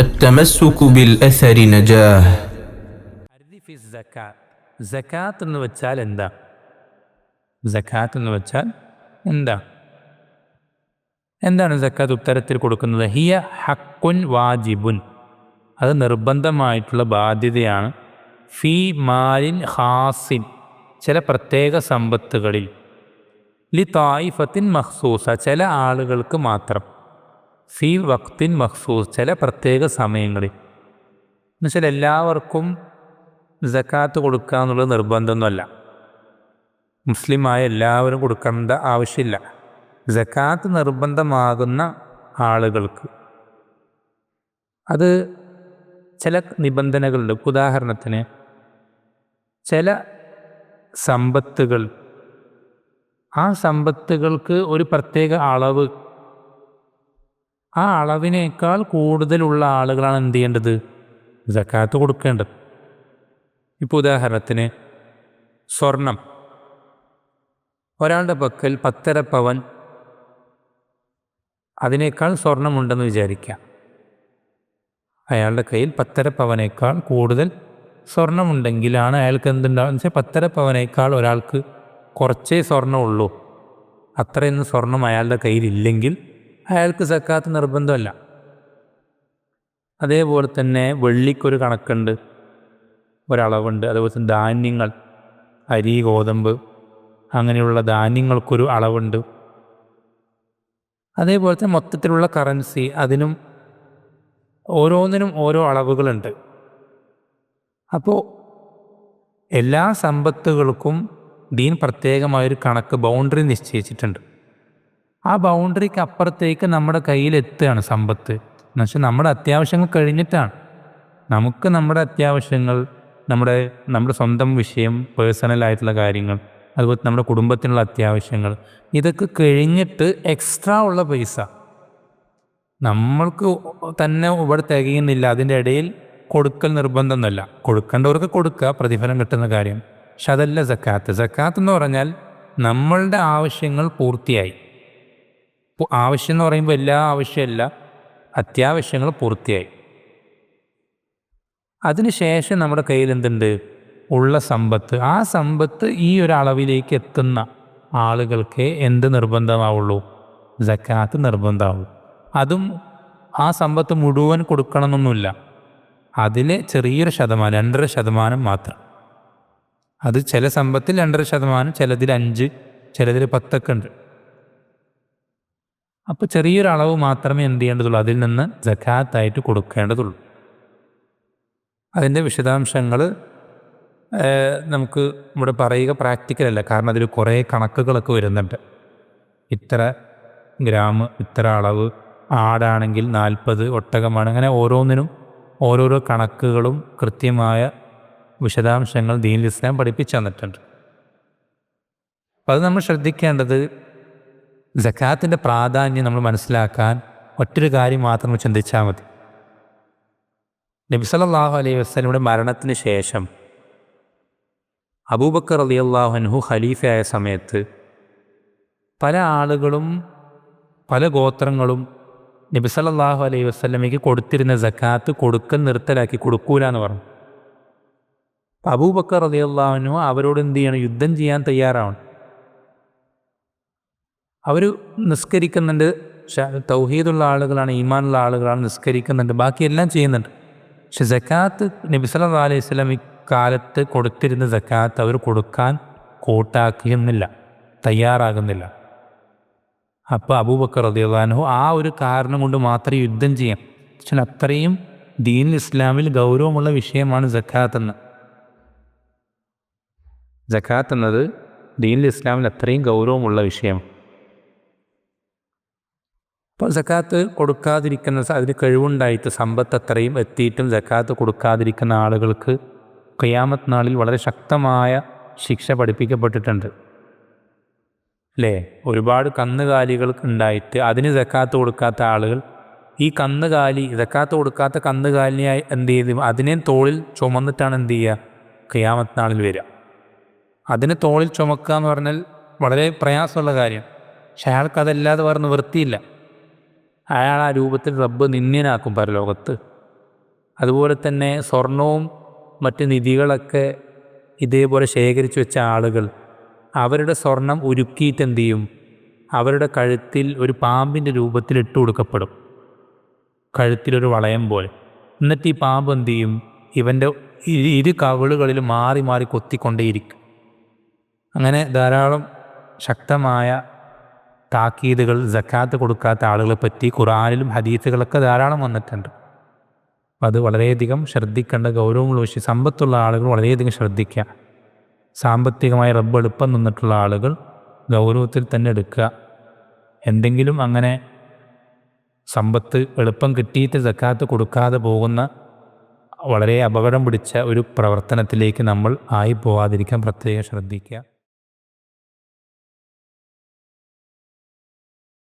التمسك بالأثر نجاه. സക്കാത്ത് എന്ന് വെച്ചാൽ എന്താ? സക്കാത്ത് എന്ന് വെച്ചാൽ എന്താ? എന്താണ് സക്കാത്ത് ഉത്തരത്തിൽ കൊടുക്കുന്നത്? ഹിയ ഹക്കുൻ വാജിബുൻ, അത് നിർബന്ധമായിട്ടുള്ള ബാധ്യതയാണ്. ഫി മാലിൻ ഖാസിൻ, ചില പ്രത്യേക സമ്പത്തുകളിൽ. ലി തായിഫത്തിൻ മഖ്സൂസ, ചില ആളുകൾക്ക് മാത്രം. ഫി വക്തിൻ മഖ്സൂസ്, ചില പ്രത്യേക സമയങ്ങളിൽ. എന്നുവെച്ചാൽ എല്ലാവർക്കും സക്കാത്ത് കൊടുക്കുക എന്നുള്ളത് നിർബന്ധമൊന്നുമല്ല. മുസ്ലിമായ എല്ലാവരും കൊടുക്കേണ്ട ആവശ്യമില്ല. സക്കാത്ത് നിർബന്ധമാകുന്ന ആളുകൾക്ക് അത് ചില നിബന്ധനകളുണ്ട്. ഉദാഹരണത്തിന് ചില സമ്പത്തുകൾ, ആ സമ്പത്തുകൾക്ക് ഒരു പ്രത്യേക അളവ്, ആ അളവിനേക്കാൾ കൂടുതലുള്ള ആളുകളാണ് എന്ത് ചെയ്യേണ്ടത്? സക്കാത്ത് കൊടുക്കേണ്ടത്. ഇപ്പോൾ ഉദാഹരണത്തിന് സ്വർണം, ഒരാളുടെ പക്കൽ 10.5 പവൻ, അതിനേക്കാൾ സ്വർണമുണ്ടെന്ന് വിചാരിക്കാം. അയാളുടെ കയ്യിൽ 10.5 പവനേക്കാൾ കൂടുതൽ സ്വർണമുണ്ടെങ്കിലാണ് അയാൾക്ക് എന്തുണ്ടാകും വെച്ചാൽ 10.5 പവനേക്കാൾ ഒരാൾക്ക് കുറച്ചേ സ്വർണ്ണമുള്ളൂ, അത്രയൊന്നും സ്വർണം അയാളുടെ കയ്യിലില്ലെങ്കിൽ അയാൾക്ക് സക്കാത്ത് നിർബന്ധമല്ല. അതേപോലെ തന്നെ വെള്ളിക്കൊരു കണക്കുണ്ട്, ഒരളവുണ്ട്. അതുപോലെ തന്നെ ധാന്യങ്ങൾ, അരി, ഗോതമ്പ്, അങ്ങനെയുള്ള ധാന്യങ്ങൾക്കൊരു അളവുണ്ട്. അതേപോലെ തന്നെ മൊത്തത്തിലുള്ള കറൻസി, അതിനും ഓരോന്നിനും ഓരോ അളവുകളുണ്ട്. അപ്പോൾ എല്ലാ സമ്പത്തുകൾക്കും ദീൻ പ്രത്യേകമായൊരു കണക്ക്, ബൗണ്ടറി നിശ്ചയിച്ചിട്ടുണ്ട്. ആ ബൗണ്ടറിക്ക് അപ്പുറത്തേക്ക് നമ്മുടെ കയ്യിലെത്തുകയാണ് സമ്പത്ത്. എന്നുവെച്ചാൽ നമ്മുടെ അത്യാവശ്യങ്ങൾ കഴിഞ്ഞിട്ടാണ്. നമുക്ക് നമ്മുടെ അത്യാവശ്യങ്ങൾ, നമ്മുടെ സ്വന്തം വിഷയം, പേഴ്സണലായിട്ടുള്ള കാര്യങ്ങൾ, അതുപോലെ നമ്മുടെ കുടുംബത്തിനുള്ള അത്യാവശ്യങ്ങൾ, ഇതൊക്കെ കഴിഞ്ഞിട്ട് എക്സ്ട്രാ ഉള്ള പൈസ നമ്മൾക്ക് തന്നെ ഇവിടെ തികയുന്നില്ല, അതിൻ്റെ ഇടയിൽ കൊടുക്കൽ നിർബന്ധമൊന്നുമല്ല. കൊടുക്കേണ്ടവർക്ക് കൊടുക്കുക, പ്രതിഫലം കിട്ടുന്ന കാര്യം. പക്ഷെ അതല്ല സക്കാത്ത്. സക്കാത്ത് എന്ന് പറഞ്ഞാൽ നമ്മളുടെ ആവശ്യങ്ങൾ പൂർത്തിയായി. ആവശ്യം എന്ന് പറയുമ്പോൾ എല്ലാ ആവശ്യമല്ല, അത്യാവശ്യങ്ങൾ പൂർത്തിയായി. അതിനുശേഷം നമ്മുടെ കയ്യിൽ എന്തുണ്ട്? ഉള്ള സമ്പത്ത്. ആ സമ്പത്ത് ഈ ഒരു അളവിലേക്ക് എത്തുന്ന ആളുകൾക്ക് എന്ത് നിർബന്ധമാവുള്ളൂ? സക്കാത്ത് നിർബന്ധമാവുള്ളൂ. അതും ആ സമ്പത്ത് മുഴുവൻ കൊടുക്കണമെന്നൊന്നുമില്ല. അതിലെ ചെറിയൊരു ശതമാനം, 2.5% മാത്രം. അത് ചില സമ്പത്തിൽ 2.5%, ചിലതിൽ 5%, ചിലതിൽ 10% ഒക്കെ ഉണ്ട്. അപ്പോൾ ചെറിയൊരു അളവ് മാത്രമേ എന്ത് ചെയ്യേണ്ടതുള്ളൂ? അതിൽ നിന്ന് സക്കാത്തായിട്ട് കൊടുക്കേണ്ടതുള്ളൂ. അതിൻ്റെ വിശദാംശങ്ങൾ നമുക്ക് ഇവിടെ പറയുക പ്രാക്ടിക്കലല്ല, കാരണം അതിൽ കുറേ കണക്കുകളൊക്കെ വരുന്നുണ്ട്. ഇത്ര ഗ്രാം, ഇത്ര അളവ്, ആടാണെങ്കിൽ 40, ഒട്ടകമാണ്, അങ്ങനെ ഓരോന്നിനും ഓരോരോ കണക്കുകളും കൃത്യമായ വിശദാംശങ്ങൾ ദീനുൽ ഇസ്ലാം പഠിപ്പിച്ചു തന്നിട്ടുണ്ട്. അപ്പം അത് നമ്മൾ ശ്രദ്ധിക്കേണ്ടത്, സക്കാത്തിൻ്റെ പ്രാധാന്യം നമ്മൾ മനസ്സിലാക്കാൻ ഒറ്റൊരു കാര്യം മാത്രം ചിന്തിച്ചാൽ മതി. നബി സല്ലല്ലാഹു അലൈഹി വസല്ലമയുടെ മരണത്തിന് ശേഷം അബൂബക്കർ റളിയല്ലാഹു അൻഹു ഖലീഫയായ സമയത്ത് പല ആളുകളും, പല ഗോത്രങ്ങളും നബി സല്ലല്ലാഹു അലൈഹി വസല്ലമയ്ക്ക് കൊടുത്തിരുന്ന സക്കാത്ത് കൊടുക്കൽ നിർത്തലാക്കി, കൊടുക്കൂല എന്ന് പറഞ്ഞു. അബൂബക്കർ റളിയല്ലാഹു അൻഹു അവരോട് എന്ത് ചെയ്യണം? യുദ്ധം ചെയ്യാൻ തയ്യാറാവണം. അവർ നിസ്കരിക്കുന്നുണ്ട്, തൗഹീദുള്ള ആളുകളാണ്, ഈമാനുള്ള ആളുകളാണ്, നിസ്കരിക്കുന്നുണ്ട്, ബാക്കിയെല്ലാം ചെയ്യുന്നുണ്ട്. പക്ഷെ സക്കാത്ത് നബി സല്ലല്ലാഹു അലൈഹി വസല്ലം ഇക്കാലത്ത് കൊടുത്തിരുന്ന സക്കാത്ത് അവർ കൊടുക്കാൻ കൂട്ടാക്കുന്നില്ല, തയ്യാറാകുന്നില്ല. അപ്പോൾ അബൂബക്കർ റളിയല്ലാഹു അൻഹു ആ ഒരു കാരണം കൊണ്ട് മാത്രമേ യുദ്ധം ചെയ്യാം. പക്ഷേ അത്രയും ദീനുൽ ഇസ്ലാമിൽ ഗൗരവമുള്ള വിഷയമാണ് സക്കാത്ത് എന്ന്. സക്കാത്ത് എന്നത് ദീനുൽ ഇസ്ലാമിൽ അത്രയും ഗൗരവമുള്ള വിഷയം. അപ്പോൾ സക്കാത്ത് കൊടുക്കാതിരിക്കുന്ന, അതിന് കഴിവുണ്ടായിട്ട് സമ്പത്ത് അത്രയും എത്തിയിട്ടും സക്കാത്ത് കൊടുക്കാതിരിക്കുന്ന ആളുകൾക്ക് ഖിയാമത്ത് നാളിൽ വളരെ ശക്തമായ ശിക്ഷ പഠിപ്പിക്കപ്പെട്ടിട്ടുണ്ട്, അല്ലേ? ഒരുപാട് കന്നുകാലികൾ ഉണ്ടായിട്ട് അതിന് സക്കാത്ത് കൊടുക്കാത്ത ആളുകൾ, ഈ കന്നുകാലി, സക്കാത്ത് കൊടുക്കാത്ത കന്നുകാലിനെ എന്ത് ചെയ്ത് അതിനെ തോളിൽ ചുമന്നിട്ടാണ് എന്ത് ചെയ്യുക? ഖിയാമത്ത് നാളിൽ വരിക. അതിന് തോളിൽ ചുമക്കുക എന്ന് പറഞ്ഞാൽ വളരെ പ്രയാസമുള്ള കാര്യം. പക്ഷെ അയാൾക്കതല്ലാതെ വേറെ നിവൃത്തിയില്ല. അയാൾ ആ രൂപത്തിൽ റബ്ബ് നിന്ദ്യനാക്കും പരലോകത്ത്. അതുപോലെ തന്നെ സ്വർണവും മറ്റ് നിധികളൊക്കെ ഇതേപോലെ ശേഖരിച്ചു വെച്ച ആളുകൾ അവരുടെ സ്വർണം ഉരുക്കിയിട്ട് എന്തു ചെയ്യും? അവരുടെ കഴുത്തിൽ ഒരു പാമ്പിൻ്റെ രൂപത്തിൽ ഇട്ട് കൊടുക്കപ്പെടും, കഴുത്തിലൊരു വളയം പോലെ. എന്നിട്ട് ഈ പാമ്പ് എന്തു ചെയ്യും? ഇവൻ്റെ ഇരു കവിളുകളിൽ മാറി മാറി കൊത്തിക്കൊണ്ടേയിരിക്കും. അങ്ങനെ ധാരാളം ശക്തമായ താക്കീതുകൾ സക്കാത്ത് കൊടുക്കാത്ത ആളുകളെ പറ്റി ഖുർആനിലും ഹദീസുകളൊക്കെ ധാരാളം വന്നിട്ടുണ്ട്. അപ്പം അത് വളരെയധികം ശ്രദ്ധിക്കേണ്ട ഗൗരവമുള്ള വിഷയം. സമ്പത്തുള്ള ആളുകൾ വളരെയധികം ശ്രദ്ധിക്കുക. സാമ്പത്തികമായി റബ്ബ് എളുപ്പം നിന്നിട്ടുള്ള ആളുകൾ ഗൗരവത്തിൽ തന്നെ എടുക്കുക. എന്തെങ്കിലും അങ്ങനെ സമ്പത്ത് എളുപ്പം കിട്ടിയിട്ട് സക്കാത്ത് കൊടുക്കാതെ പോകുന്ന വളരെ അപകടം പിടിച്ച ഒരു പ്രവർത്തനത്തിലേക്ക് നമ്മൾ ആയി പോകാതിരിക്കാൻ പ്രത്യേകം ശ്രദ്ധിക്കുക.